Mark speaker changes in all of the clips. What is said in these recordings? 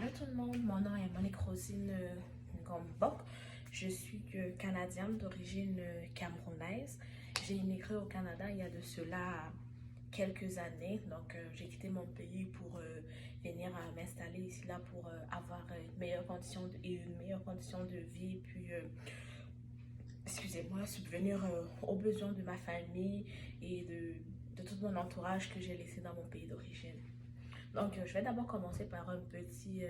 Speaker 1: Allô tout le monde, mon nom est Monique Rosine Ngombok. Je suis canadienne d'origine camerounaise. J'ai immigré au Canada il y a de cela quelques années. Donc j'ai quitté mon pays pour venir m'installer ici là pour avoir une meilleure condition une meilleure condition de vie, puis excusez-moi, subvenir aux besoins de ma famille et de tout mon entourage que j'ai laissé dans mon pays d'origine. Donc, je vais d'abord commencer par une petite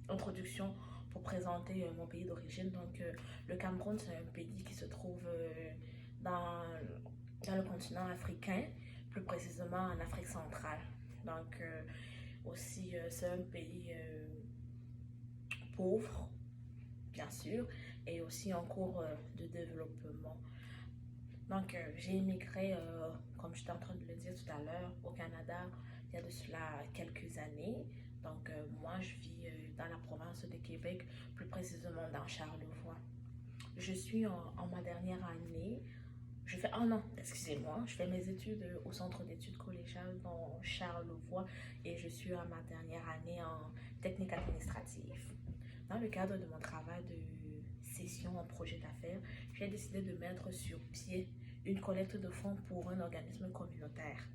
Speaker 1: introduction pour présenter mon pays d'origine. Donc, le Cameroun, c'est un pays qui se trouve dans, dans le continent africain, plus précisément en Afrique centrale. Donc, aussi, c'est un pays pauvre, bien sûr, et aussi en cours de développement. Donc, j'ai immigré, comme j'étais en train de le dire tout à l'heure, au Canada il y a de cela quelques années. Donc, moi, je vis dans la province de Québec, plus précisément dans Charlevoix. Je suis en ma dernière année. Je fais un an, excusez-moi. Je fais mes études au centre d'études collégiales dans Charlevoix et je suis à ma dernière année en technique administrative. Dans le cadre de mon travail de session en projet d'affaires, j'ai décidé de mettre sur pied une collecte de fonds pour un organisme communautaire.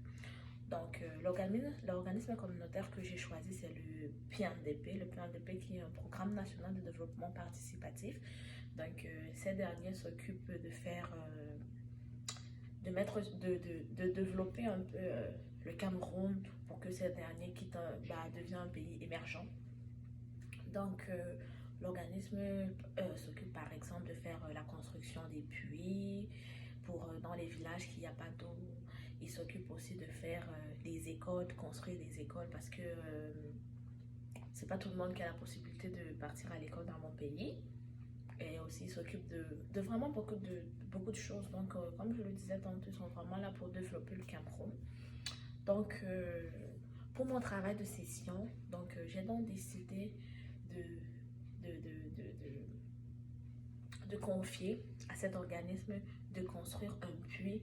Speaker 1: Donc, l'organisme communautaire que j'ai choisi, c'est le PNDP. Le PNDP qui est un programme national de développement participatif. Donc, ces derniers s'occupent de faire, de développer un peu le Cameroun pour que ces derniers deviennent un pays émergent. Donc, l'organisme s'occupe par exemple de faire la construction des puits pour dans les villages qui n'y a pas d'eau. Il s'occupe aussi de faire des écoles, de construire des écoles parce que c'est pas tout le monde qui a la possibilité de partir à l'école dans mon pays. Et aussi, il s'occupe de vraiment beaucoup de choses. Donc, comme je le disais tantôt, ils sont vraiment là pour développer le Cameroun. Donc, pour mon travail de session, donc j'ai donc décidé de confier à cet organisme de construire un puits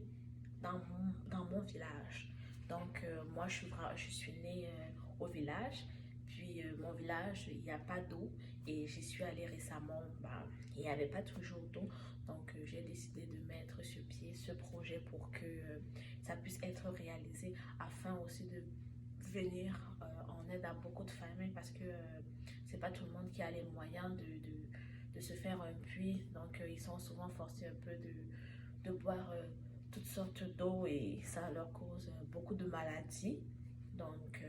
Speaker 1: dans mon village. Donc, moi, je suis née au village. Puis, mon village, il n'y a pas d'eau. Et j'y suis allée récemment. Il n'y avait pas toujours d'eau. Donc, j'ai décidé de mettre sur pied ce projet pour que ça puisse être réalisé afin aussi de venir en aide à beaucoup de familles parce que c'est pas tout le monde qui a les moyens de se faire un puits. Donc, ils sont souvent forcés un peu de boire toutes sortes d'eau et ça leur cause beaucoup de maladies. Donc,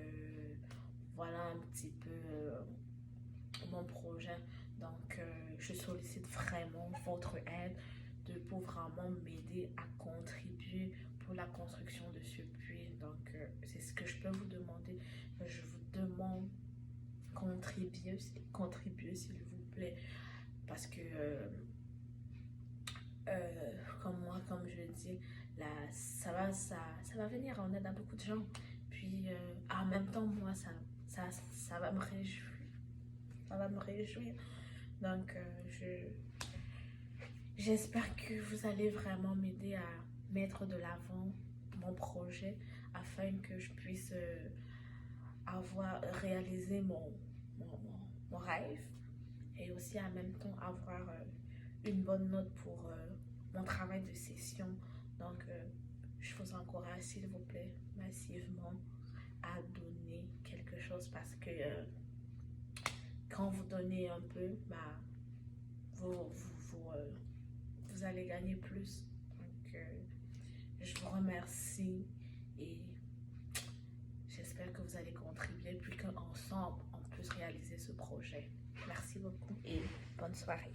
Speaker 1: voilà un petit peu mon projet. Donc, je sollicite vraiment votre aide pour vraiment m'aider à contribuer pour la construction de ce puits. Donc, c'est ce que je peux vous demander. Je vous demande contribuer s'il vous plaît. Parce que, comme je le dis, là, ça va venir en aide à beaucoup de gens. Puis, en même temps, moi, ça va me réjouir. Ça va me réjouir. Donc, j'espère que vous allez vraiment m'aider à mettre de l'avant mon projet afin que je puisse avoir réalisé mon rêve et aussi en même temps avoir une bonne note pour mon travail de session. Donc, je vous encourage, s'il vous plaît, massivement à donner quelque chose parce que quand vous donnez un peu, vous allez gagner plus. Donc, je vous remercie et j'espère que vous allez contribuer plus qu'ensemble, on puisse réaliser ce projet. Merci beaucoup et bonne soirée.